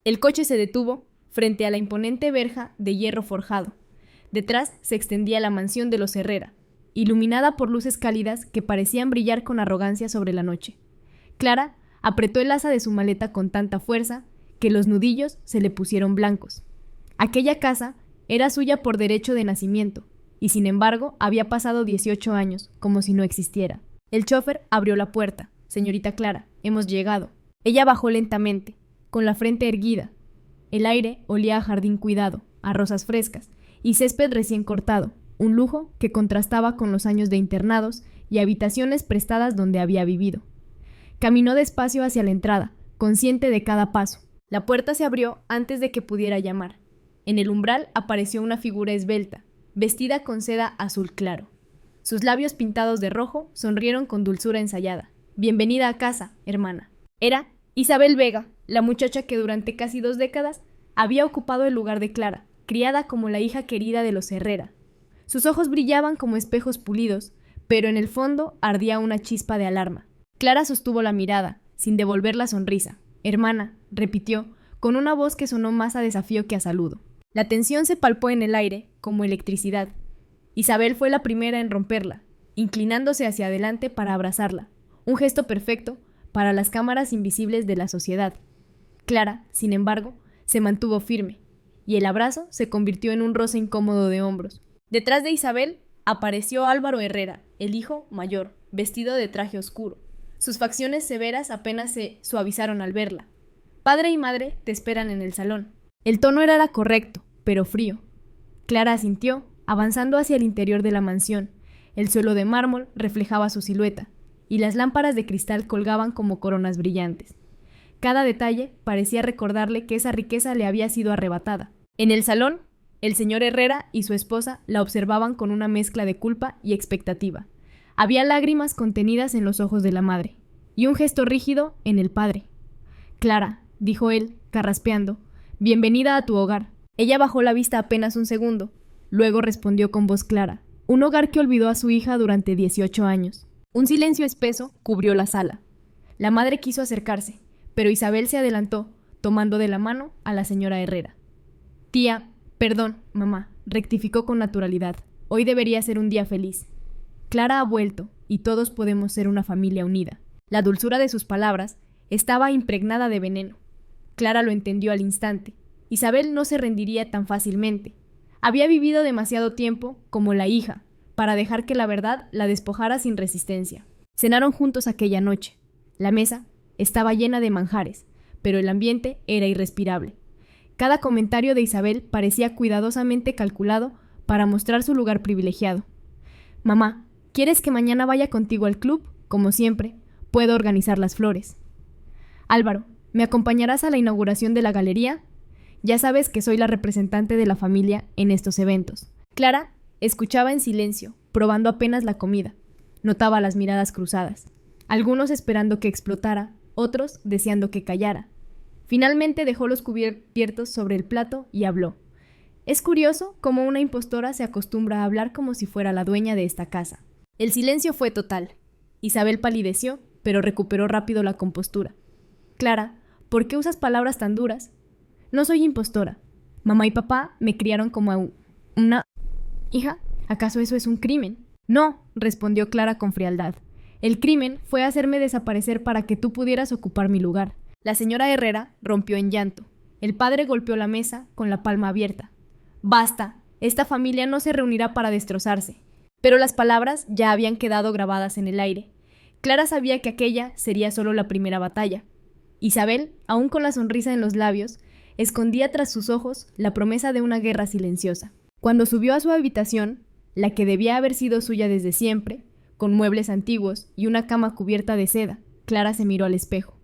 El coche se detuvo frente a la imponente verja de hierro forjado. Detrás se extendía la mansión de los Herrera, iluminada por luces cálidas que parecían brillar con arrogancia sobre la noche. Clara apretó el asa de su maleta con tanta fuerza que los nudillos se le pusieron blancos. Aquella casa era suya por derecho de nacimiento, y sin embargo había pasado 18 años, como si no existiera. El chófer abrió la puerta. «Señorita Clara, hemos llegado». Ella bajó lentamente, con la frente erguida. El aire olía a jardín cuidado, a rosas frescas y césped recién cortado, un lujo que contrastaba con los años de internados y habitaciones prestadas donde había vivido. Caminó despacio hacia la entrada, consciente de cada paso. La puerta se abrió antes de que pudiera llamar. En el umbral apareció una figura esbelta, vestida con seda azul claro. Sus labios pintados de rojo sonrieron con dulzura ensayada. «Bienvenida a casa, hermana». Era Isabel Vega, la muchacha que durante casi 2 décadas había ocupado el lugar de Clara, criada como la hija querida de los Herrera. Sus ojos brillaban como espejos pulidos, pero en el fondo ardía una chispa de alarma. Clara sostuvo la mirada, sin devolver la sonrisa. «Hermana», repitió, con una voz que sonó más a desafío que a saludo. La tensión se palpó en el aire, como electricidad. Isabel fue la primera en romperla, inclinándose hacia adelante para abrazarla, un gesto perfecto para las cámaras invisibles de la sociedad. Clara, sin embargo, se mantuvo firme, y el abrazo se convirtió en un roce incómodo de hombros. Detrás de Isabel apareció Álvaro Herrera, el hijo mayor, vestido de traje oscuro. Sus facciones severas apenas se suavizaron al verla. «Padre y madre te esperan en el salón». El tono era correcto, pero frío. Clara asintió, avanzando hacia el interior de la mansión. El suelo de mármol reflejaba su silueta, y las lámparas de cristal colgaban como coronas brillantes. Cada detalle parecía recordarle que esa riqueza le había sido arrebatada. En el salón, el señor Herrera y su esposa la observaban con una mezcla de culpa y expectativa. Había lágrimas contenidas en los ojos de la madre, y un gesto rígido en el padre. «Clara», dijo él, carraspeando, «bienvenida a tu hogar». Ella bajó la vista apenas un segundo, luego respondió con voz clara: «Un hogar que olvidó a su hija durante 18 años». Un silencio espeso cubrió la sala. La madre quiso acercarse, pero Isabel se adelantó, tomando de la mano a la señora Herrera. «Tía, perdón, mamá», rectificó con naturalidad. «Hoy debería ser un día feliz. Clara ha vuelto, y todos podemos ser una familia unida». La dulzura de sus palabras estaba impregnada de veneno. Clara lo entendió al instante. Isabel no se rendiría tan fácilmente. Había vivido demasiado tiempo como la hija para dejar que la verdad la despojara sin resistencia. Cenaron juntos aquella noche. La mesa estaba llena de manjares, pero el ambiente era irrespirable. Cada comentario de Isabel parecía cuidadosamente calculado para mostrar su lugar privilegiado. «Mamá, ¿quieres que mañana vaya contigo al club? Como siempre, puedo organizar las flores». «Álvaro, ¿me acompañarás a la inauguración de la galería? Ya sabes que soy la representante de la familia en estos eventos». Clara escuchaba en silencio, probando apenas la comida. Notaba las miradas cruzadas, algunos esperando que explotara, otros deseando que callara. Finalmente dejó los cubiertos sobre el plato y habló. «Es curioso cómo una impostora se acostumbra a hablar como si fuera la dueña de esta casa». El silencio fue total. Isabel palideció, pero recuperó rápido la compostura. «Clara, ¿por qué usas palabras tan duras? No soy impostora. Mamá y papá me criaron como una... Hija, ¿acaso eso es un crimen?» «No», respondió Clara con frialdad. «El crimen fue hacerme desaparecer para que tú pudieras ocupar mi lugar». La señora Herrera rompió en llanto. El padre golpeó la mesa con la palma abierta. «Basta, esta familia no se reunirá para destrozarse». Pero las palabras ya habían quedado grabadas en el aire. Clara sabía que aquella sería solo la primera batalla. Isabel, aún con la sonrisa en los labios, escondía tras sus ojos la promesa de una guerra silenciosa. Cuando subió a su habitación, la que debía haber sido suya desde siempre, con muebles antiguos y una cama cubierta de seda, Clara se miró al espejo.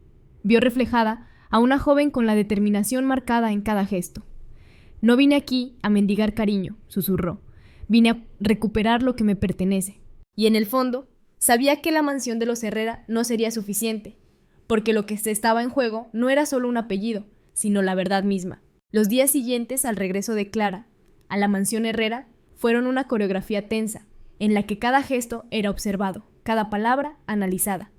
Vio reflejada a una joven con la determinación marcada en cada gesto. «No vine aquí a mendigar cariño», susurró. «Vine a recuperar lo que me pertenece». Y en el fondo, sabía que la mansión de los Herrera no sería suficiente, porque lo que se estaba en juego no era solo un apellido, sino la verdad misma. Los días siguientes al regreso de Clara a la mansión Herrera fueron una coreografía tensa, en la que cada gesto era observado, cada palabra analizada.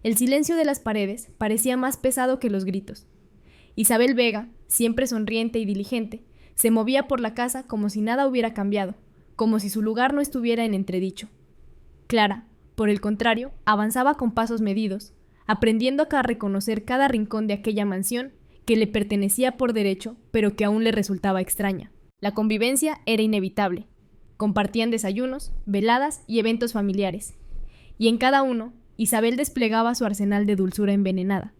El silencio de las paredes parecía más pesado que los gritos. Isabel Vega, siempre sonriente y diligente, se movía por la casa como si nada hubiera cambiado, como si su lugar no estuviera en entredicho. Clara, por el contrario, avanzaba con pasos medidos, aprendiendo a reconocer cada rincón de aquella mansión que le pertenecía por derecho, pero que aún le resultaba extraña. La convivencia era inevitable. Compartían desayunos, veladas y eventos familiares. Y en cada uno, Isabel desplegaba su arsenal de dulzura envenenada.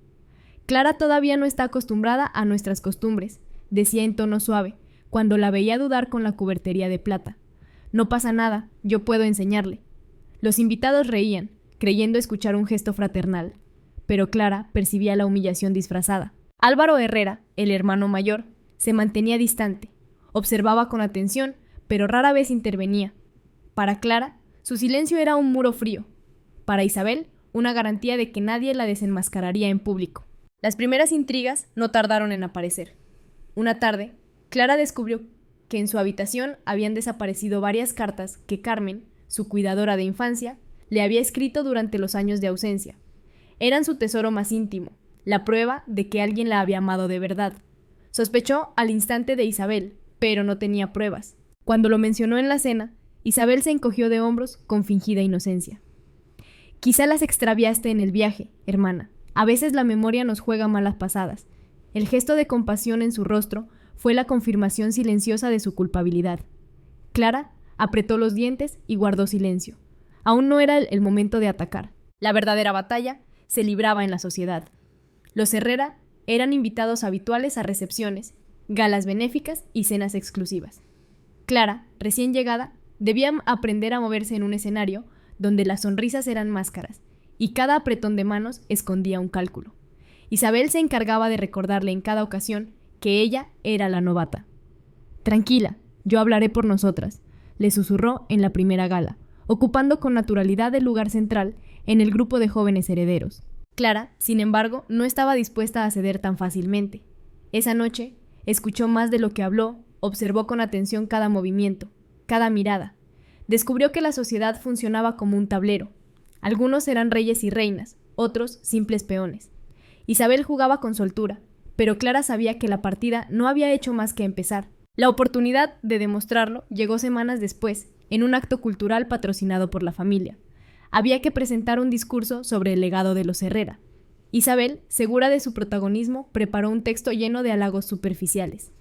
Clara todavía no está acostumbrada a nuestras costumbres, decía en tono suave, cuando la veía dudar con la cubertería de plata. No pasa nada, yo puedo enseñarle. Los invitados reían, creyendo escuchar un gesto fraternal, pero Clara percibía la humillación disfrazada. Álvaro Herrera, el hermano mayor, se mantenía distante, observaba con atención, pero rara vez intervenía. Para Clara, su silencio era un muro frío. Para Isabel, una garantía de que nadie la desenmascararía en público. Las primeras intrigas no tardaron en aparecer. Una tarde, Clara descubrió que en su habitación habían desaparecido varias cartas que Carmen, su cuidadora de infancia, le había escrito durante los años de ausencia. Eran su tesoro más íntimo, la prueba de que alguien la había amado de verdad. Sospechó al instante de Isabel, pero no tenía pruebas. Cuando lo mencionó en la cena, Isabel se encogió de hombros con fingida inocencia. Quizá las extraviaste en el viaje, hermana. A veces la memoria nos juega malas pasadas. El gesto de compasión en su rostro fue la confirmación silenciosa de su culpabilidad. Clara apretó los dientes y guardó silencio. Aún no era el momento de atacar. La verdadera batalla se libraba en la sociedad. Los Herrera eran invitados habituales a recepciones, galas benéficas y cenas exclusivas. Clara, recién llegada, debía aprender a moverse en un escenario donde las sonrisas eran máscaras y cada apretón de manos escondía un cálculo. Isabel se encargaba de recordarle en cada ocasión que ella era la novata. «Tranquila, yo hablaré por nosotras», le susurró en la primera gala, ocupando con naturalidad el lugar central en el grupo de jóvenes herederos. Clara, sin embargo, no estaba dispuesta a ceder tan fácilmente. Esa noche, escuchó más de lo que habló, observó con atención cada movimiento, cada mirada. Descubrió que la sociedad funcionaba como un tablero. Algunos eran reyes y reinas, otros simples peones. Isabel jugaba con soltura, pero Clara sabía que la partida no había hecho más que empezar. La oportunidad de demostrarlo llegó semanas después, en un acto cultural patrocinado por la familia. Había que presentar un discurso sobre el legado de los Herrera. Isabel, segura de su protagonismo, preparó un texto lleno de halagos superficiales.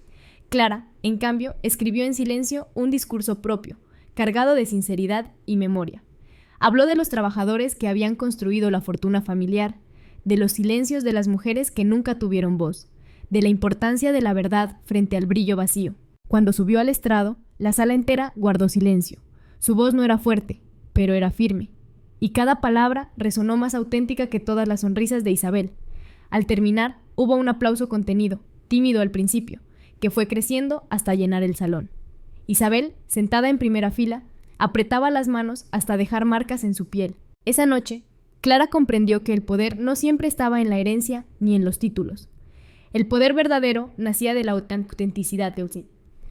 Clara, en cambio, escribió en silencio un discurso propio, cargado de sinceridad y memoria. Habló de los trabajadores que habían construido la fortuna familiar, de los silencios de las mujeres que nunca tuvieron voz, de la importancia de la verdad frente al brillo vacío. Cuando subió al estrado, la sala entera guardó silencio. Su voz no era fuerte, pero era firme, y cada palabra resonó más auténtica que todas las sonrisas de Isabel. Al terminar, hubo un aplauso contenido, tímido al principio, que fue creciendo hasta llenar el salón. Isabel, sentada en primera fila, apretaba las manos hasta dejar marcas en su piel. Esa noche, Clara comprendió que el poder no siempre estaba en la herencia ni en los títulos. El poder verdadero nacía de la autenticidad de Eugene.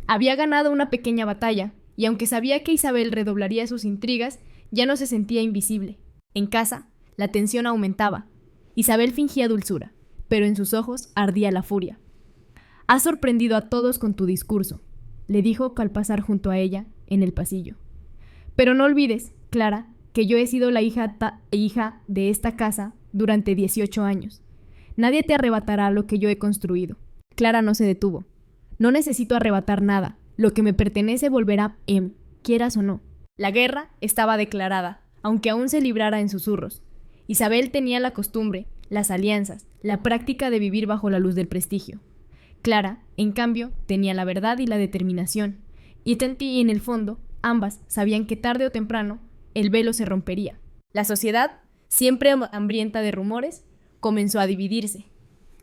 Había ganado una pequeña batalla, y aunque sabía que Isabel redoblaría sus intrigas, ya no se sentía invisible. En casa, la tensión aumentaba. Isabel fingía dulzura, pero en sus ojos ardía la furia. «Has sorprendido a todos con tu discurso», le dijo al pasar junto a ella en el pasillo. «Pero no olvides, Clara, que yo he sido la hija de esta casa durante 18 años. Nadie te arrebatará lo que yo he construido». Clara no se detuvo. «No necesito arrebatar nada. Lo que me pertenece volverá quieras o no». La guerra estaba declarada, aunque aún se librara en susurros. Isabel tenía la costumbre, las alianzas, la práctica de vivir bajo la luz del prestigio. Clara, en cambio, tenía la verdad y la determinación, y en el fondo, ambas sabían que tarde o temprano el velo se rompería. La sociedad, siempre hambrienta de rumores, comenzó a dividirse.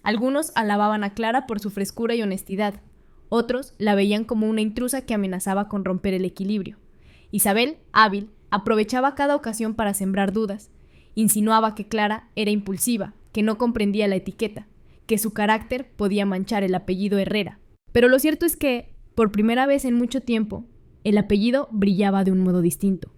Algunos alababan a Clara por su frescura y honestidad, otros la veían como una intrusa que amenazaba con romper el equilibrio. Isabel, hábil, aprovechaba cada ocasión para sembrar dudas. Insinuaba que Clara era impulsiva, que no comprendía la etiqueta, que su carácter podía manchar el apellido Herrera. Pero lo cierto es que, por primera vez en mucho tiempo, el apellido brillaba de un modo distinto.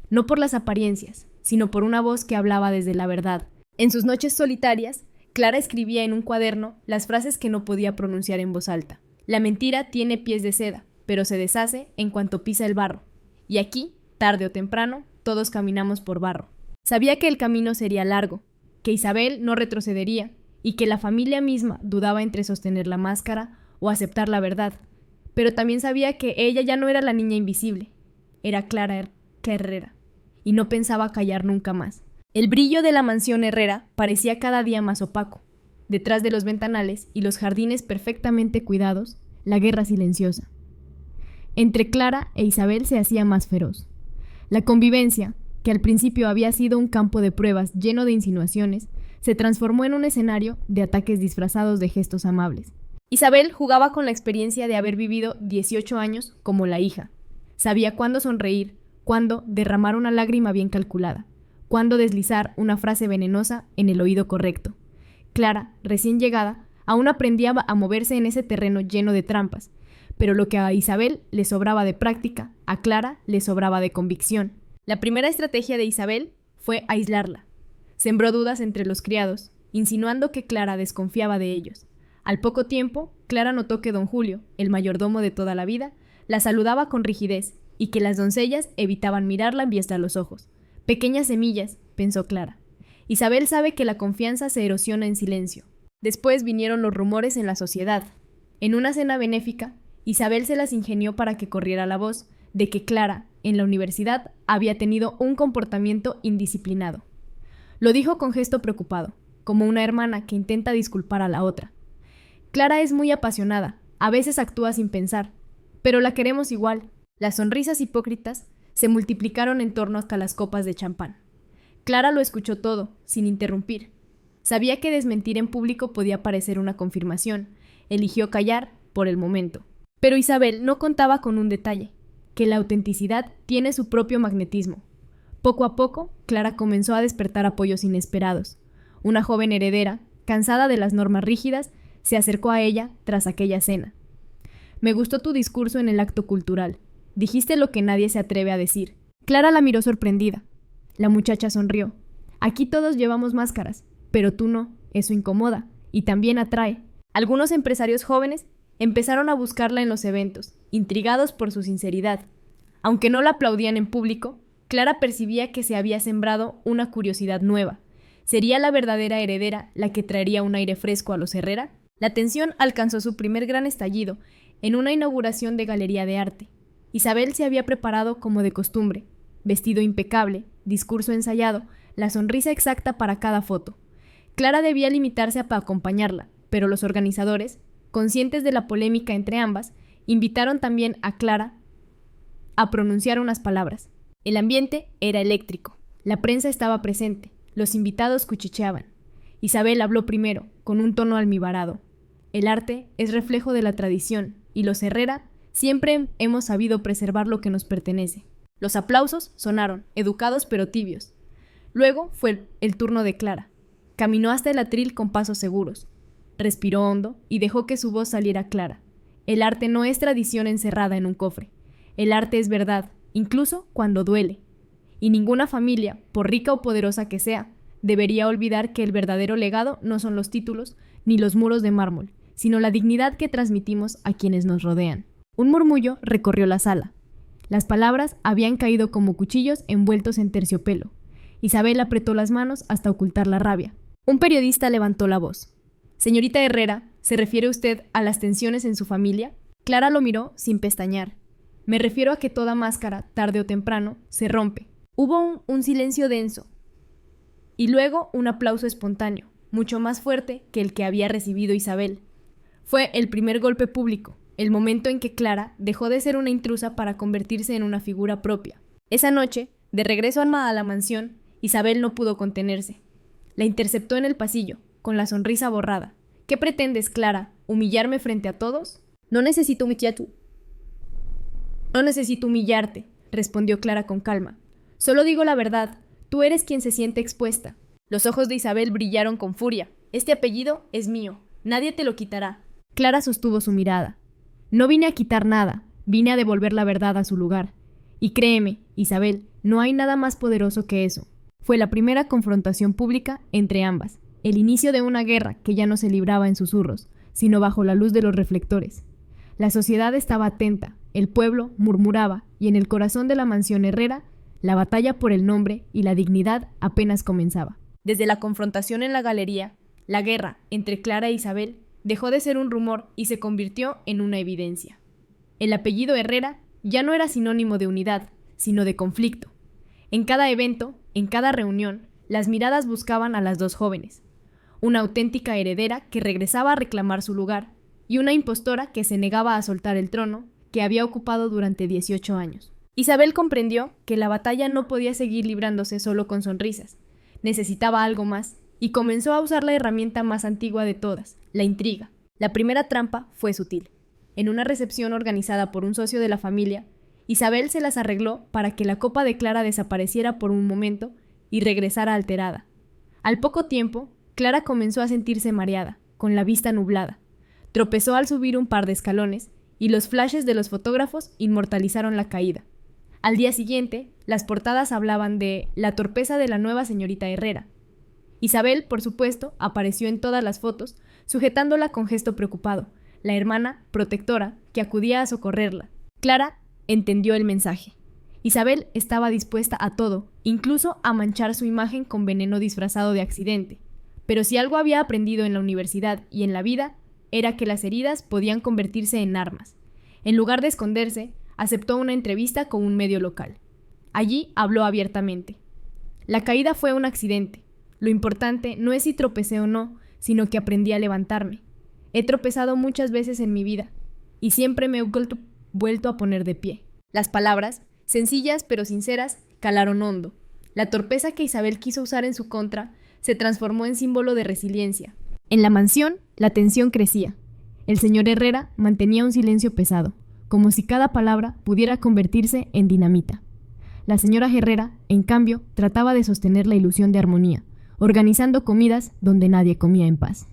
No por las apariencias, sino por una voz que hablaba desde la verdad. En sus noches solitarias, Clara escribía en un cuaderno las frases que no podía pronunciar en voz alta. La mentira tiene pies de seda, pero se deshace en cuanto pisa el barro. Y aquí, tarde o temprano, todos caminamos por barro. Sabía que el camino sería largo, que Isabel no retrocedería y que la familia misma dudaba entre sostener la máscara o aceptar la verdad. Pero también sabía que ella ya no era la niña invisible, era Clara Herrera, y no pensaba callar nunca más. El brillo de la mansión Herrera parecía cada día más opaco. Detrás de los ventanales y los jardines perfectamente cuidados, la guerra silenciosa. Entre Clara e Isabel se hacía más feroz. La convivencia, que al principio había sido un campo de pruebas lleno de insinuaciones, se transformó en un escenario de ataques disfrazados de gestos amables. Isabel jugaba con la experiencia de haber vivido 18 años como la hija. Sabía cuándo sonreír, cuándo derramar una lágrima bien calculada, cuándo deslizar una frase venenosa en el oído correcto. Clara, recién llegada, aún aprendía a moverse en ese terreno lleno de trampas, pero lo que a Isabel le sobraba de práctica, a Clara le sobraba de convicción. La primera estrategia de Isabel fue aislarla. Sembró dudas entre los criados, insinuando que Clara desconfiaba de ellos. Al poco tiempo, Clara notó que don Julio, el mayordomo de toda la vida, la saludaba con rigidez y que las doncellas evitaban mirarla en vista a los ojos. Pequeñas semillas, pensó Clara. Isabel sabe que la confianza se erosiona en silencio. Después vinieron los rumores en la sociedad. En una cena benéfica, Isabel se las ingenió para que corriera la voz de que Clara, en la universidad, había tenido un comportamiento indisciplinado. Lo dijo con gesto preocupado, como una hermana que intenta disculpar a la otra. Clara es muy apasionada, a veces actúa sin pensar, pero la queremos igual. Las sonrisas hipócritas se multiplicaron en torno hasta las copas de champán. Clara lo escuchó todo, sin interrumpir. Sabía que desmentir en público podía parecer una confirmación. Eligió callar por el momento. Pero Isabel no contaba con un detalle, que la autenticidad tiene su propio magnetismo. Poco a poco, Clara comenzó a despertar apoyos inesperados. Una joven heredera, cansada de las normas rígidas, se acercó a ella tras aquella cena. Me gustó tu discurso en el acto cultural. Dijiste lo que nadie se atreve a decir. Clara la miró sorprendida. La muchacha sonrió. Aquí todos llevamos máscaras, pero tú no. Eso incomoda y también atrae. Algunos empresarios jóvenes empezaron a buscarla en los eventos, intrigados por su sinceridad. Aunque no la aplaudían en público, Clara percibía que se había sembrado una curiosidad nueva. ¿Sería la verdadera heredera la que traería un aire fresco a los Herrera? La tensión alcanzó su primer gran estallido en una inauguración de galería de arte. Isabel se había preparado como de costumbre, vestido impecable, discurso ensayado, la sonrisa exacta para cada foto. Clara debía limitarse a acompañarla, pero los organizadores, conscientes de la polémica entre ambas, invitaron también a Clara a pronunciar unas palabras. El ambiente era eléctrico, la prensa estaba presente, los invitados cuchicheaban. Isabel habló primero, con un tono almibarado. El arte es reflejo de la tradición, y los Herrera siempre hemos sabido preservar lo que nos pertenece. Los aplausos sonaron, educados pero tibios. Luego fue el turno de Clara. Caminó hasta el atril con pasos seguros. Respiró hondo y dejó que su voz saliera clara. El arte no es tradición encerrada en un cofre. El arte es verdad, incluso cuando duele. Y ninguna familia, por rica o poderosa que sea, debería olvidar que el verdadero legado no son los títulos ni los muros de mármol, sino la dignidad que transmitimos a quienes nos rodean. Un murmullo recorrió la sala. Las palabras habían caído como cuchillos envueltos en terciopelo. Isabel apretó las manos hasta ocultar la rabia. Un periodista levantó la voz. Señorita Herrera, ¿se refiere usted a las tensiones en su familia? Clara lo miró sin pestañear. Me refiero a que toda máscara, tarde o temprano, se rompe. Hubo un silencio denso. Y luego un aplauso espontáneo, mucho más fuerte que el que había recibido Isabel. Fue el primer golpe público, el momento en que Clara dejó de ser una intrusa para convertirse en una figura propia. Esa noche, de regreso a la mansión, Isabel no pudo contenerse. La interceptó en el pasillo, con la sonrisa borrada. ¿Qué pretendes, Clara? ¿Humillarme frente a todos? No necesito humillarte, respondió Clara con calma. Solo digo la verdad. Tú eres quien se siente expuesta. Los ojos de Isabel brillaron con furia. Este apellido es mío. Nadie te lo quitará. Clara sostuvo su mirada. No vine a quitar nada. Vine a devolver la verdad a su lugar. Y créeme, Isabel, no hay nada más poderoso que eso. Fue la primera confrontación pública entre ambas. el inicio de una guerra que ya no se libraba en susurros, sino bajo la luz de los reflectores. La sociedad estaba atenta, el pueblo murmuraba, y en el corazón de la mansión Herrera, la batalla por el nombre y la dignidad apenas comenzaba. Desde la confrontación en la galería, la guerra entre Clara e Isabel dejó de ser un rumor y se convirtió en una evidencia. El apellido Herrera ya no era sinónimo de unidad, sino de conflicto. En cada evento, en cada reunión, las miradas buscaban a las dos jóvenes. Una auténtica heredera que regresaba a reclamar su lugar y una impostora que se negaba a soltar el trono que había ocupado durante 18 años. Isabel comprendió que la batalla no podía seguir librándose solo con sonrisas. Necesitaba algo más y comenzó a usar la herramienta más antigua de todas, la intriga. La primera trampa fue sutil. En una recepción organizada por un socio de la familia, Isabel se las arregló para que la copa de Clara desapareciera por un momento y regresara alterada. Al poco tiempo, Clara comenzó a sentirse mareada, con la vista nublada. Tropezó al subir un par de escalones y los flashes de los fotógrafos inmortalizaron la caída. Al día siguiente, las portadas hablaban de la torpeza de la nueva señorita Herrera. Isabel, por supuesto, apareció en todas las fotos, sujetándola con gesto preocupado, la hermana protectora que acudía a socorrerla. Clara entendió el mensaje. Isabel estaba dispuesta a todo, incluso a manchar su imagen con veneno disfrazado de accidente. Pero si algo había aprendido en la universidad y en la vida, era que las heridas podían convertirse en armas. En lugar de esconderse, aceptó una entrevista con un medio local. Allí habló abiertamente. La caída fue un accidente. Lo importante no es si tropecé o no, sino que aprendí a levantarme. He tropezado muchas veces en mi vida, y siempre me he vuelto a poner de pie. Las palabras, sencillas pero sinceras, calaron hondo. La torpeza que Isabel quiso usar en su contra se transformó en símbolo de resiliencia. En la mansión, la tensión crecía. El señor Herrera mantenía un silencio pesado, como si cada palabra pudiera convertirse en dinamita. La señora Herrera, en cambio, trataba de sostener la ilusión de armonía, organizando comidas donde nadie comía en paz.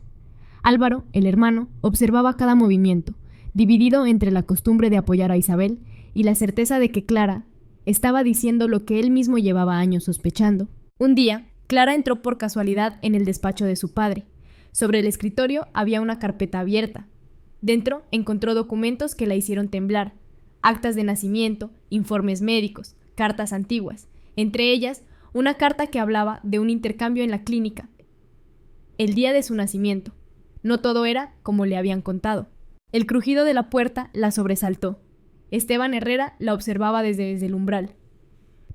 Álvaro, el hermano, observaba cada movimiento, dividido entre la costumbre de apoyar a Isabel y la certeza de que Clara estaba diciendo lo que él mismo llevaba años sospechando. Un día, Clara entró por casualidad en el despacho de su padre. Sobre el escritorio había una carpeta abierta. Dentro encontró documentos que la hicieron temblar, actas de nacimiento, informes médicos, cartas antiguas, entre ellas una carta que hablaba de un intercambio en la clínica, el día de su nacimiento. No todo era como le habían contado. El crujido de la puerta la sobresaltó. Esteban Herrera la observaba desde el umbral.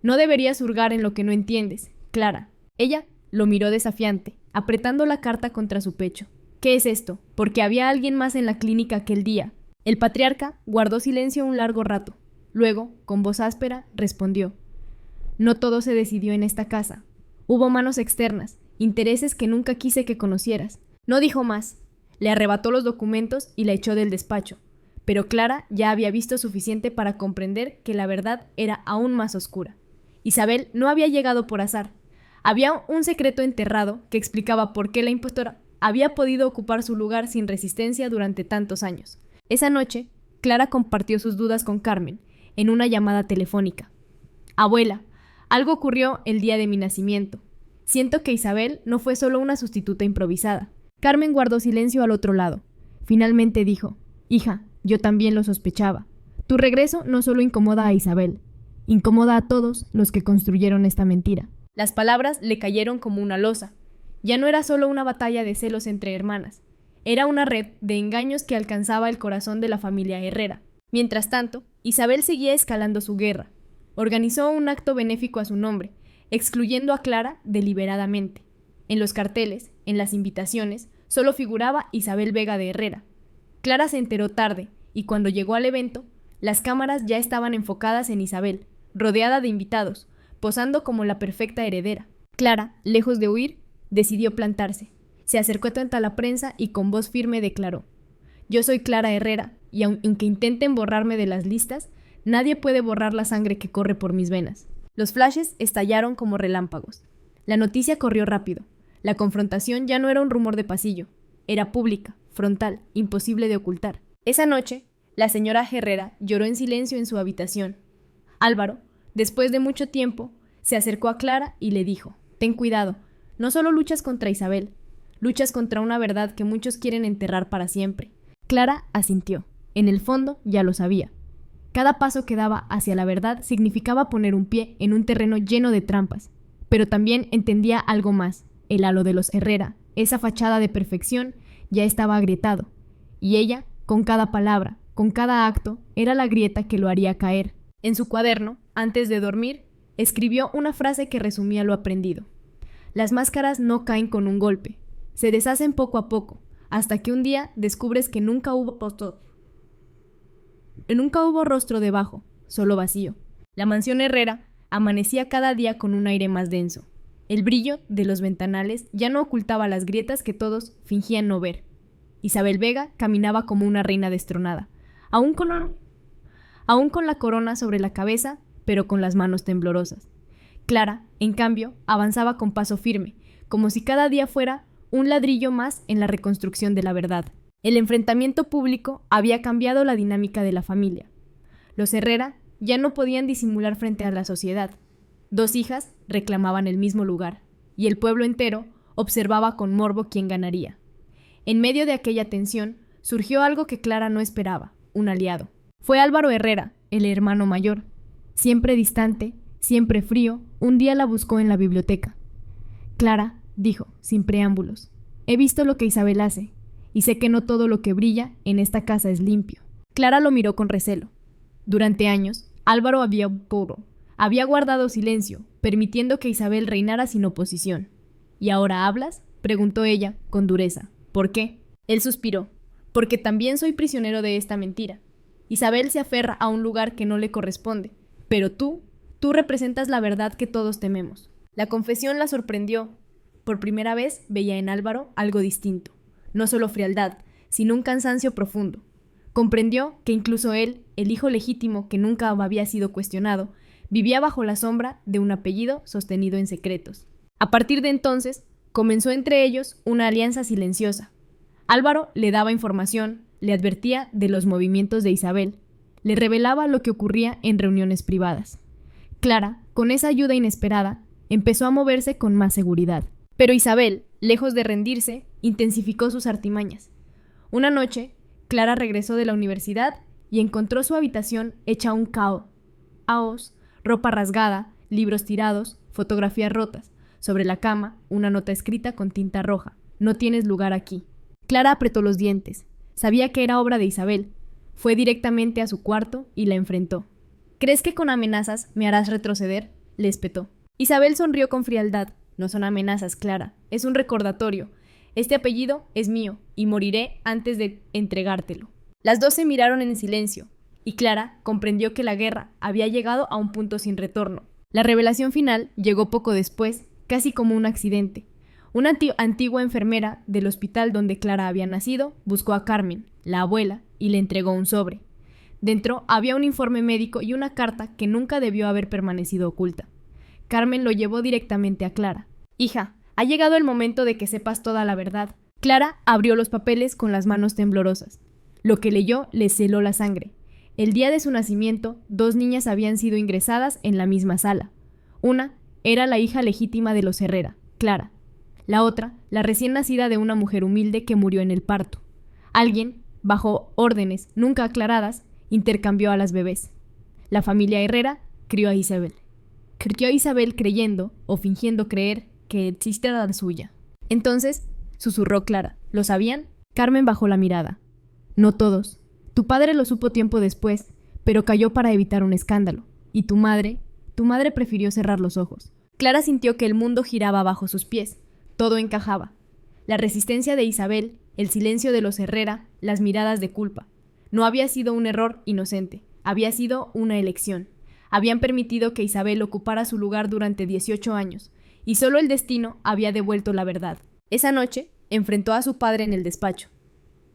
No deberías hurgar en lo que no entiendes, Clara. Ella lo miró desafiante, apretando la carta contra su pecho. ¿Qué es esto? Porque había alguien más en la clínica aquel día. El patriarca guardó silencio un largo rato. Luego, con voz áspera, respondió. No todo se decidió en esta casa. Hubo manos externas, intereses que nunca quise que conocieras. No dijo más. Le arrebató los documentos y la echó del despacho. Pero Clara ya había visto suficiente para comprender que la verdad era aún más oscura. Isabel no había llegado por azar. Había un secreto enterrado que explicaba por qué la impostora había podido ocupar su lugar sin resistencia durante tantos años. Esa noche, Clara compartió sus dudas con Carmen en una llamada telefónica. Abuela, algo ocurrió el día de mi nacimiento. Siento que Isabel no fue solo una sustituta improvisada. Carmen guardó silencio al otro lado. Finalmente dijo, hija, yo también lo sospechaba. Tu regreso no solo incomoda a Isabel, incomoda a todos los que construyeron esta mentira. Las palabras le cayeron como una losa. Ya no era solo una batalla de celos entre hermanas. Era una red de engaños que alcanzaba el corazón de la familia Herrera. Mientras tanto, Isabel seguía escalando su guerra. Organizó un acto benéfico a su nombre, excluyendo a Clara deliberadamente. En los carteles, en las invitaciones, solo figuraba Isabel Vega de Herrera. Clara se enteró tarde, y cuando llegó al evento, las cámaras ya estaban enfocadas en Isabel, rodeada de invitados, posando como la perfecta heredera. Clara, lejos de huir, decidió plantarse. Se acercó ante la prensa y con voz firme declaró: yo soy Clara Herrera, y aunque intenten borrarme de las listas, nadie puede borrar la sangre que corre por mis venas. Los flashes estallaron como relámpagos. La noticia corrió rápido. La confrontación ya no era un rumor de pasillo. Era pública, frontal, imposible de ocultar. Esa noche, la señora Herrera lloró en silencio en su habitación. Álvaro, después de mucho tiempo, se acercó a Clara y le dijo: ten cuidado, no solo luchas contra Isabel, Luchas contra una verdad que muchos quieren enterrar para siempre. Clara asintió. En el fondo ya lo sabía. Cada paso que daba hacia la verdad significaba poner un pie en un terreno lleno de trampas. Pero también entendía algo más. El halo de los Herrera, esa fachada de perfección, ya estaba agrietado. Y ella, con cada palabra, con cada acto, era la grieta que lo haría caer. En su cuaderno, antes de dormir, escribió una frase que resumía lo aprendido. Las máscaras no caen con un golpe. Se deshacen poco a poco, hasta que un día descubres que nunca hubo rostro debajo, solo vacío. La mansión Herrera amanecía cada día con un aire más denso. El brillo de los ventanales ya no ocultaba las grietas que todos fingían no ver. Isabel Vega caminaba como una reina destronada, aún con la corona sobre la cabeza, pero con las manos temblorosas. Clara, en cambio, avanzaba con paso firme, como si cada día fuera un ladrillo más en la reconstrucción de la verdad. El enfrentamiento público había cambiado la dinámica de la familia. Los Herrera ya no podían disimular frente a la sociedad. 2 hijas reclamaban el mismo lugar, y el pueblo entero observaba con morbo quién ganaría. En medio de aquella tensión, surgió algo que Clara no esperaba, un aliado. Fue Álvaro Herrera, el hermano mayor. Siempre distante, siempre frío, un día la buscó en la biblioteca. Clara, dijo, sin preámbulos, he visto lo que Isabel hace, y sé que no todo lo que brilla en esta casa es limpio. Clara lo miró con recelo. Durante años, Álvaro había guardado silencio, permitiendo que Isabel reinara sin oposición. ¿Y ahora hablas?, preguntó ella, con dureza. ¿Por qué? Él suspiró. Porque también soy prisionero de esta mentira. Isabel se aferra a un lugar que no le corresponde, pero tú representas la verdad que todos tememos. La confesión la sorprendió. Por primera vez veía en Álvaro algo distinto. No solo frialdad, sino un cansancio profundo. Comprendió que incluso él, el hijo legítimo que nunca había sido cuestionado, vivía bajo la sombra de un apellido sostenido en secretos. A partir de entonces, comenzó entre ellos una alianza silenciosa. Álvaro le daba información, le advertía de los movimientos de Isabel, le revelaba lo que ocurría en reuniones privadas. Clara, con esa ayuda inesperada, empezó a moverse con más seguridad. Pero Isabel, lejos de rendirse, intensificó sus artimañas. Una noche, Clara regresó de la universidad y encontró su habitación hecha un caos, ropa rasgada, libros tirados, fotografías rotas. Sobre la cama, una nota escrita con tinta roja. No tienes lugar aquí. Clara apretó los dientes. Sabía que era obra de Isabel. Fue directamente a su cuarto y la enfrentó. ¿Crees que con amenazas me harás retroceder?, le espetó. Isabel sonrió con frialdad. No son amenazas, Clara. Es un recordatorio. Este apellido es mío y moriré antes de entregártelo. Las dos se miraron en silencio y Clara comprendió que la guerra había llegado a un punto sin retorno. La revelación final llegó poco después, casi como un accidente. Una antigua enfermera del hospital donde Clara había nacido buscó a Carmen, la abuela, y le entregó un sobre. Dentro había un informe médico y una carta que nunca debió haber permanecido oculta. Carmen lo llevó directamente a Clara. «Hija, ha llegado el momento de que sepas toda la verdad». Clara abrió los papeles con las manos temblorosas. Lo que leyó le heló la sangre. El día de su nacimiento, 2 niñas habían sido ingresadas en la misma sala. Una era la hija legítima de los Herrera, Clara. La otra, la recién nacida de una mujer humilde que murió en el parto. Alguien, bajo órdenes nunca aclaradas, intercambió a las bebés. La familia Herrera crió a Isabel. Crió a Isabel creyendo, o fingiendo creer, que el chiste era la suya. Entonces, susurró Clara. ¿Lo sabían? Carmen bajó la mirada. No todos. Tu padre lo supo tiempo después, pero cayó para evitar un escándalo. Y tu madre prefirió cerrar los ojos. Clara sintió que el mundo giraba bajo sus pies. Todo encajaba. La resistencia de Isabel, el silencio de los Herrera, las miradas de culpa. No había sido un error inocente, había sido una elección. Habían permitido que Isabel ocupara su lugar durante 18 años, y solo el destino había devuelto la verdad. Esa noche, enfrentó a su padre en el despacho.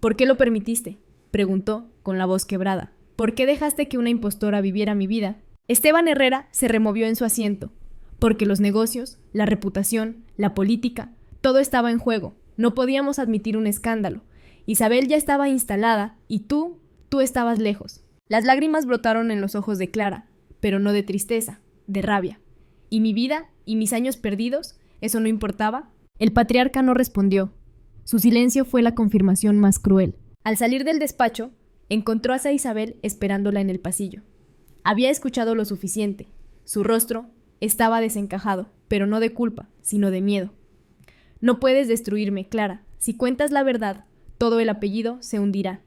¿Por qué lo permitiste?, preguntó, con la voz quebrada. ¿Por qué dejaste que una impostora viviera mi vida? Esteban Herrera se removió en su asiento. Porque los negocios, la reputación, la política, todo estaba en juego. No podíamos admitir un escándalo. Isabel ya estaba instalada y tú estabas lejos. Las lágrimas brotaron en los ojos de Clara, pero no de tristeza, de rabia. ¿Y mi vida y mis años perdidos? ¿Eso no importaba? El patriarca no respondió. Su silencio fue la confirmación más cruel. Al salir del despacho, encontró a Isabel esperándola en el pasillo. Había escuchado lo suficiente. Su rostro estaba desencajado, pero no de culpa, sino de miedo. No puedes destruirme, Clara. Si cuentas la verdad, todo el apellido se hundirá.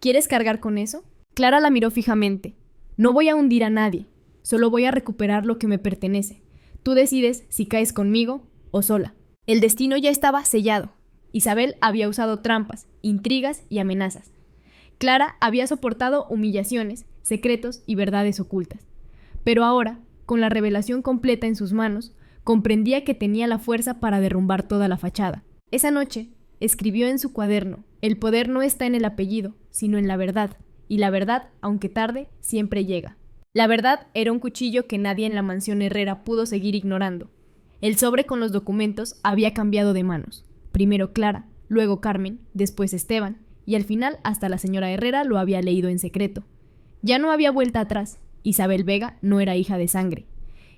¿Quieres cargar con eso? Clara la miró fijamente. No voy a hundir a nadie. Solo voy a recuperar lo que me pertenece. Tú decides si caes conmigo o sola. El destino ya estaba sellado. Isabel había usado trampas, intrigas y amenazas. Clara había soportado humillaciones, secretos y verdades ocultas. Pero ahora, con la revelación completa en sus manos, comprendía que tenía la fuerza para derrumbar toda la fachada. Esa noche, escribió en su cuaderno: el poder no está en el apellido, sino en la verdad, y la verdad, aunque tarde, siempre llega. La verdad era un cuchillo que nadie en la mansión Herrera pudo seguir ignorando. El sobre con los documentos había cambiado de manos. Primero Clara, luego Carmen, después Esteban, y al final hasta la señora Herrera lo había leído en secreto. Ya no había vuelta atrás. Isabel Vega no era hija de sangre.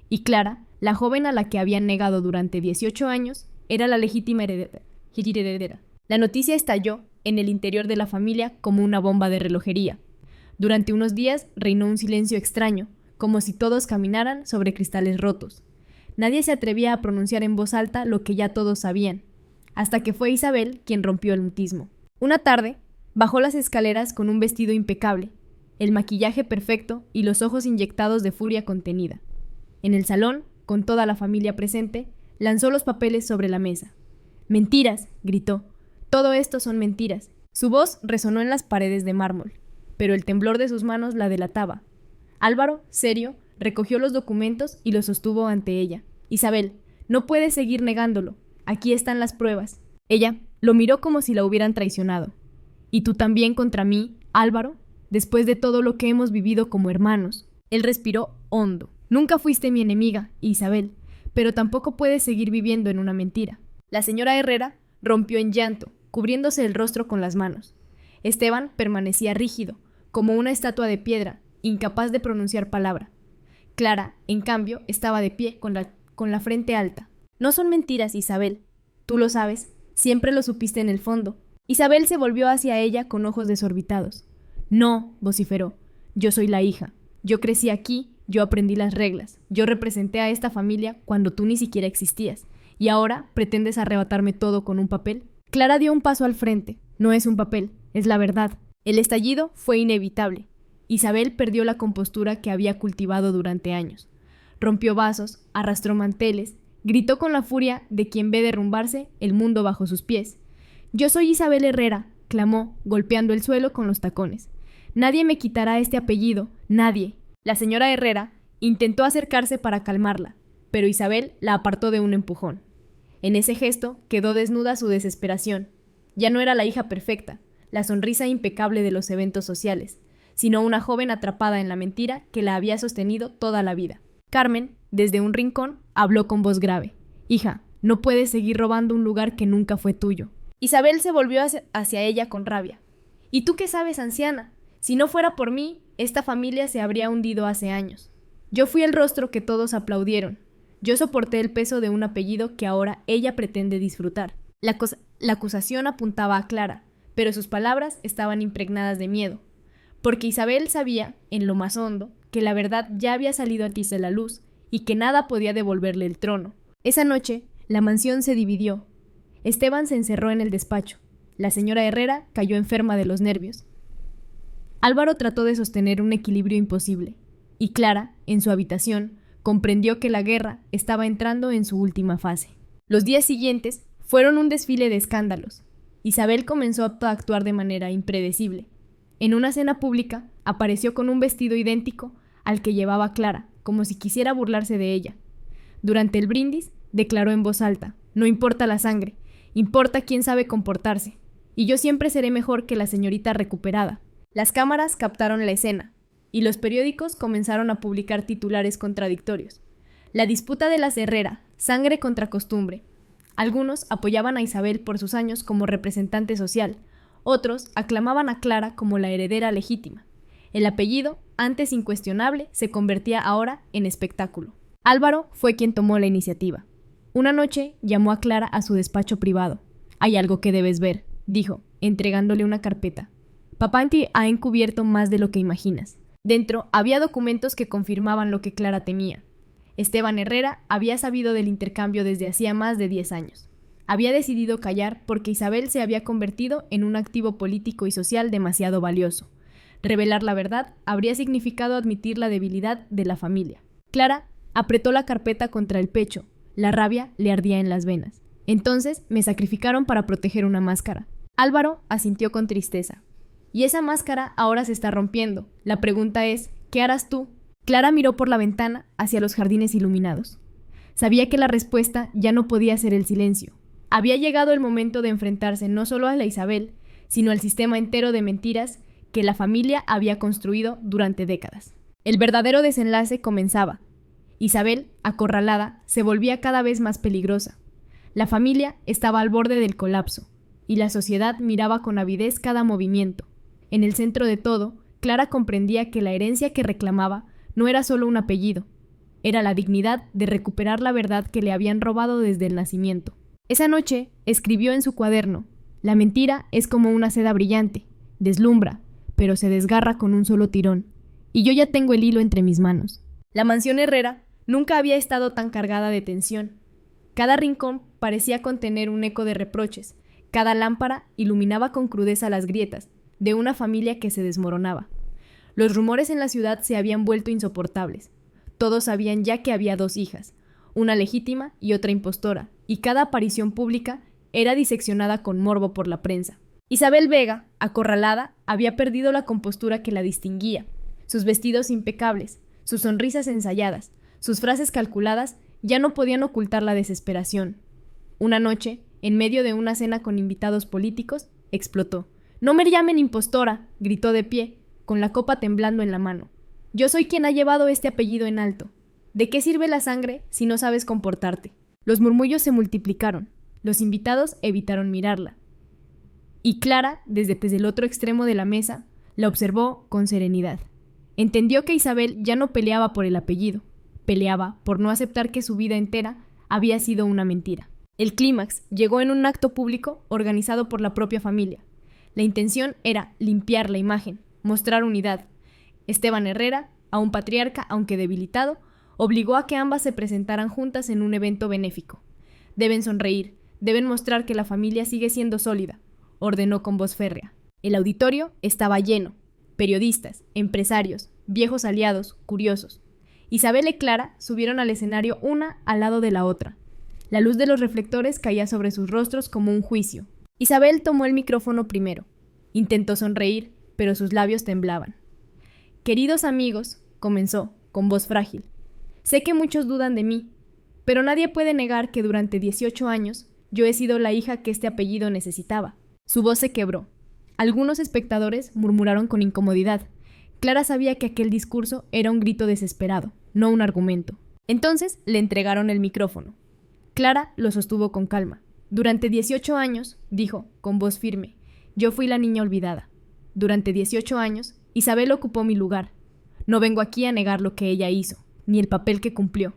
Y Clara, la joven a la que habían negado durante 18 años, era la legítima heredera. La noticia estalló en el interior de la familia como una bomba de relojería. Durante unos días reinó un silencio extraño, como si todos caminaran sobre cristales rotos. Nadie se atrevía a pronunciar en voz alta lo que ya todos sabían, hasta que fue Isabel quien rompió el mutismo. Una tarde, bajó las escaleras con un vestido impecable, el maquillaje perfecto y los ojos inyectados de furia contenida. En el salón, con toda la familia presente, lanzó los papeles sobre la mesa. «¡Mentiras!», gritó. «Todo esto son mentiras». Su voz resonó en las paredes de mármol, pero el temblor de sus manos la delataba. Álvaro, serio, recogió los documentos y los sostuvo ante ella. «Isabel, no puedes seguir negándolo. Aquí están las pruebas». Ella lo miró como si la hubieran traicionado. «¿Y tú también contra mí, Álvaro? Después de todo lo que hemos vivido como hermanos». Él respiró hondo. «Nunca fuiste mi enemiga, Isabel, pero tampoco puedes seguir viviendo en una mentira». La señora Herrera rompió en llanto, cubriéndose el rostro con las manos. Esteban permanecía rígido, como una estatua de piedra, incapaz de pronunciar palabra. Clara, en cambio, estaba de pie, con la frente alta. «No son mentiras, Isabel. Tú lo sabes. Siempre lo supiste en el fondo». Isabel se volvió hacia ella con ojos desorbitados. «No», vociferó. «Yo soy la hija. Yo crecí aquí, yo aprendí las reglas. Yo representé a esta familia cuando tú ni siquiera existías. ¿Y ahora pretendes arrebatarme todo con un papel?». Clara dio un paso al frente. «No es un papel, es la verdad». El estallido fue inevitable. Isabel perdió la compostura que había cultivado durante años. Rompió vasos, arrastró manteles, gritó con la furia de quien ve derrumbarse el mundo bajo sus pies. «Yo soy Isabel Herrera», clamó, golpeando el suelo con los tacones. «Nadie me quitará este apellido, nadie». La señora Herrera intentó acercarse para calmarla, pero Isabel la apartó de un empujón. En ese gesto quedó desnuda su desesperación. Ya no era la hija perfecta, la sonrisa impecable de los eventos sociales, sino una joven atrapada en la mentira que la había sostenido toda la vida. Carmen, desde un rincón, habló con voz grave. «Hija, no puedes seguir robando un lugar que nunca fue tuyo». Isabel se volvió hacia ella con rabia. «¿Y tú qué sabes, anciana? Si no fuera por mí, esta familia se habría hundido hace años. Yo fui el rostro que todos aplaudieron. Yo soporté el peso de un apellido que ahora ella pretende disfrutar». La acusación apuntaba a Clara, pero sus palabras estaban impregnadas de miedo, porque Isabel sabía, en lo más hondo, que la verdad ya había salido a tiza la luz y que nada podía devolverle el trono. Esa noche, la mansión se dividió. Esteban se encerró en el despacho. La señora Herrera cayó enferma de los nervios. Álvaro trató de sostener un equilibrio imposible, y Clara, en su habitación, comprendió que la guerra estaba entrando en su última fase. Los días siguientes fueron un desfile de escándalos. Isabel comenzó a actuar de manera impredecible. En una cena pública, apareció con un vestido idéntico al que llevaba Clara, como si quisiera burlarse de ella. Durante el brindis, declaró en voz alta: «No importa la sangre, importa quién sabe comportarse, y yo siempre seré mejor que la señorita recuperada». Las cámaras captaron la escena, y los periódicos comenzaron a publicar titulares contradictorios. La disputa de las Herrera, sangre contra costumbre. Algunos apoyaban a Isabel por sus años como representante social, otros aclamaban a Clara como la heredera legítima. El apellido, antes incuestionable, se convertía ahora en espectáculo. Álvaro fue quien tomó la iniciativa. Una noche llamó a Clara a su despacho privado. Hay algo que debes ver, dijo, entregándole una carpeta. Papanti ha encubierto más de lo que imaginas. Dentro había documentos que confirmaban lo que Clara temía. Esteban Herrera había sabido del intercambio desde hacía más de 10 años. Había decidido callar porque Isabel se había convertido en un activo político y social demasiado valioso. Revelar la verdad habría significado admitir la debilidad de la familia. Clara apretó la carpeta contra el pecho. La rabia le ardía en las venas. Entonces me sacrificaron para proteger una máscara. Álvaro asintió con tristeza. Y esa máscara ahora se está rompiendo. La pregunta es, ¿qué harás tú? Clara miró por la ventana hacia los jardines iluminados. Sabía que la respuesta ya no podía ser el silencio. Había llegado el momento de enfrentarse no solo a la Isabel, sino al sistema entero de mentiras que la familia había construido durante décadas. El verdadero desenlace comenzaba. Isabel, acorralada, se volvía cada vez más peligrosa. La familia estaba al borde del colapso, y la sociedad miraba con avidez cada movimiento. En el centro de todo, Clara comprendía que la herencia que reclamaba no era solo un apellido, era la dignidad de recuperar la verdad que le habían robado desde el nacimiento. Esa noche escribió en su cuaderno: la mentira es como una seda brillante, deslumbra, pero se desgarra con un solo tirón, y yo ya tengo el hilo entre mis manos. La mansión Herrera nunca había estado tan cargada de tensión. Cada rincón parecía contener un eco de reproches, cada lámpara iluminaba con crudeza las grietas de una familia que se desmoronaba. Los rumores en la ciudad se habían vuelto insoportables. Todos sabían ya que había 2 hijas, una legítima y otra impostora, y cada aparición pública era diseccionada con morbo por la prensa. Isabel Vega, acorralada, había perdido la compostura que la distinguía. Sus vestidos impecables, sus sonrisas ensayadas, sus frases calculadas ya no podían ocultar la desesperación. Una noche, en medio de una cena con invitados políticos, explotó. «¡No me llamen impostora!», gritó de pie, con la copa temblando en la mano. «Yo soy quien ha llevado este apellido en alto. ¿De qué sirve la sangre si no sabes comportarte?». Los murmullos se multiplicaron. Los invitados evitaron mirarla. Y Clara, desde el otro extremo de la mesa, la observó con serenidad. Entendió que Isabel ya no peleaba por el apellido. Peleaba por no aceptar que su vida entera había sido una mentira. El clímax llegó en un acto público organizado por la propia familia. La intención era limpiar la imagen, mostrar unidad. Esteban Herrera, aún patriarca aunque debilitado, obligó a que ambas se presentaran juntas en un evento benéfico. «Deben sonreír, deben mostrar que la familia sigue siendo sólida», ordenó con voz férrea. El auditorio estaba lleno. Periodistas, empresarios, viejos aliados, curiosos. Isabel y Clara subieron al escenario una al lado de la otra. La luz de los reflectores caía sobre sus rostros como un juicio. Isabel tomó el micrófono primero. Intentó sonreír, pero sus labios temblaban. «Queridos amigos», comenzó, con voz frágil, «sé que muchos dudan de mí, pero nadie puede negar que durante 18 años yo he sido la hija que este apellido necesitaba». Su voz se quebró. Algunos espectadores murmuraron con incomodidad. Clara sabía que aquel discurso era un grito desesperado, no un argumento. Entonces le entregaron el micrófono. Clara lo sostuvo con calma. «Durante 18 años», dijo, con voz firme, «yo fui la niña olvidada. Durante 18 años, Isabel ocupó mi lugar. No vengo aquí a negar lo que ella hizo, ni el papel que cumplió.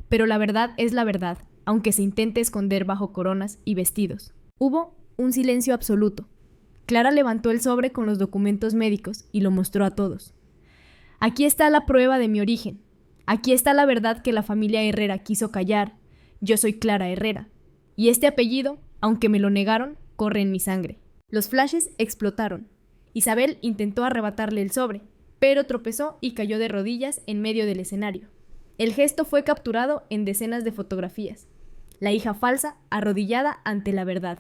Pero la verdad es la verdad, aunque se intente esconder bajo coronas y vestidos». Hubo un silencio absoluto. Clara levantó el sobre con los documentos médicos y lo mostró a todos. «Aquí está la prueba de mi origen. Aquí está la verdad que la familia Herrera quiso callar. Yo soy Clara Herrera. Y este apellido, aunque me lo negaron, corre en mi sangre». Los flashes explotaron. Isabel intentó arrebatarle el sobre, pero tropezó y cayó de rodillas en medio del escenario. El gesto fue capturado en decenas de fotografías. La hija falsa arrodillada ante la verdad.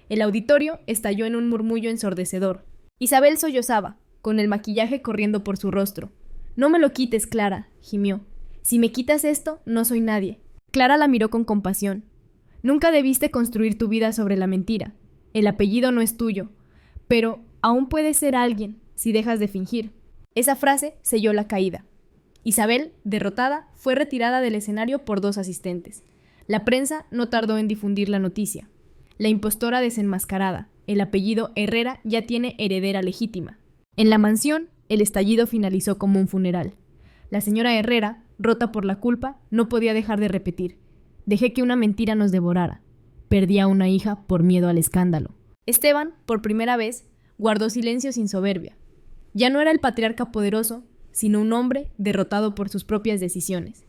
El auditorio estalló en un murmullo ensordecedor. Isabel sollozaba, con el maquillaje corriendo por su rostro. «No me lo quites, Clara», gimió. «Si me quitas esto, no soy nadie». Clara la miró con compasión. «Nunca debiste construir tu vida sobre la mentira. El apellido no es tuyo, pero aún puedes ser alguien si dejas de fingir». Esa frase selló la caída. Isabel, derrotada, fue retirada del escenario por 2 asistentes. La prensa no tardó en difundir la noticia. La impostora desenmascarada, el apellido Herrera ya tiene heredera legítima. En la mansión, el estallido finalizó como un funeral. La señora Herrera, rota por la culpa, no podía dejar de repetir: «Dejé que una mentira nos devorara». perdía una hija por miedo al escándalo. Esteban, por primera vez, guardó silencio sin soberbia. Ya no era el patriarca poderoso, sino un hombre derrotado por sus propias decisiones.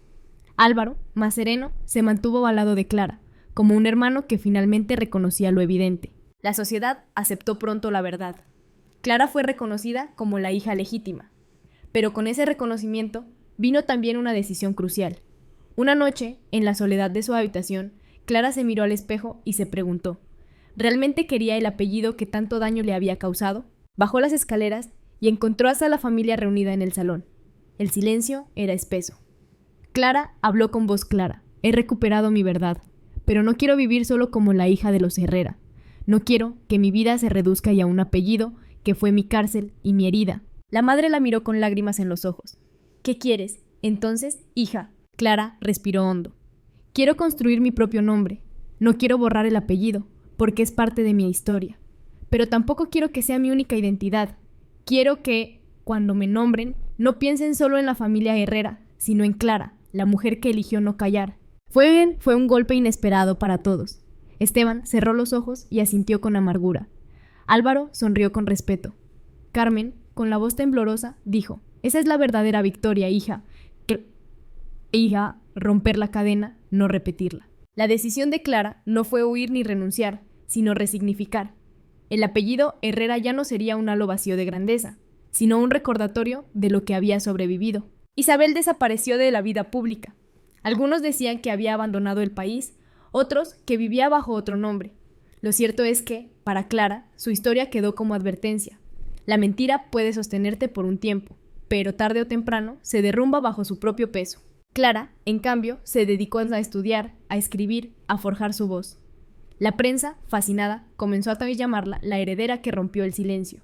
Álvaro, más sereno, se mantuvo al lado de Clara, como un hermano que finalmente reconocía lo evidente. La sociedad aceptó pronto la verdad. Clara fue reconocida como la hija legítima. Pero con ese reconocimiento vino también una decisión crucial. Una noche, en la soledad de su habitación, Clara se miró al espejo y se preguntó, ¿realmente quería el apellido que tanto daño le había causado? Bajó las escaleras y encontró hasta la familia reunida en el salón. El silencio era espeso. Clara habló con voz clara. He recuperado mi verdad, pero no quiero vivir solo como la hija de los Herrera. No quiero que mi vida se reduzca ya a un apellido que fue mi cárcel y mi herida. La madre la miró con lágrimas en los ojos. ¿Qué quieres? Entonces, hija. Clara respiró hondo. Quiero construir mi propio nombre. No quiero borrar el apellido, porque es parte de mi historia. Pero tampoco quiero que sea mi única identidad. Quiero que, cuando me nombren, no piensen solo en la familia Herrera, sino en Clara, la mujer que eligió no callar. Fue un golpe inesperado para todos. Esteban cerró los ojos y asintió con amargura. Álvaro sonrió con respeto. Carmen, con la voz temblorosa, dijo, esa es la verdadera victoria, hija. Hija, romper la cadena, no repetirla. La decisión de Clara no fue huir ni renunciar, sino resignificar. El apellido Herrera ya no sería un halo vacío de grandeza, sino un recordatorio de lo que había sobrevivido. Isabel desapareció de la vida pública. Algunos decían que había abandonado el país, otros que vivía bajo otro nombre. Lo cierto es que, para Clara, su historia quedó como advertencia. La mentira puede sostenerte por un tiempo, pero tarde o temprano se derrumba bajo su propio peso. Clara, en cambio, se dedicó a estudiar, a escribir, a forjar su voz. La prensa, fascinada, comenzó a llamarla la heredera que rompió el silencio.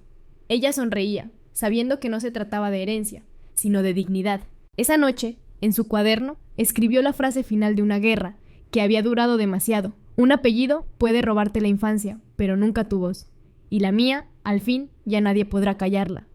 Ella sonreía, sabiendo que no se trataba de herencia, sino de dignidad. Esa noche, en su cuaderno, escribió la frase final de una guerra que había durado demasiado. Un apellido puede robarte la infancia, pero nunca tu voz. Y la mía, al fin, ya nadie podrá callarla.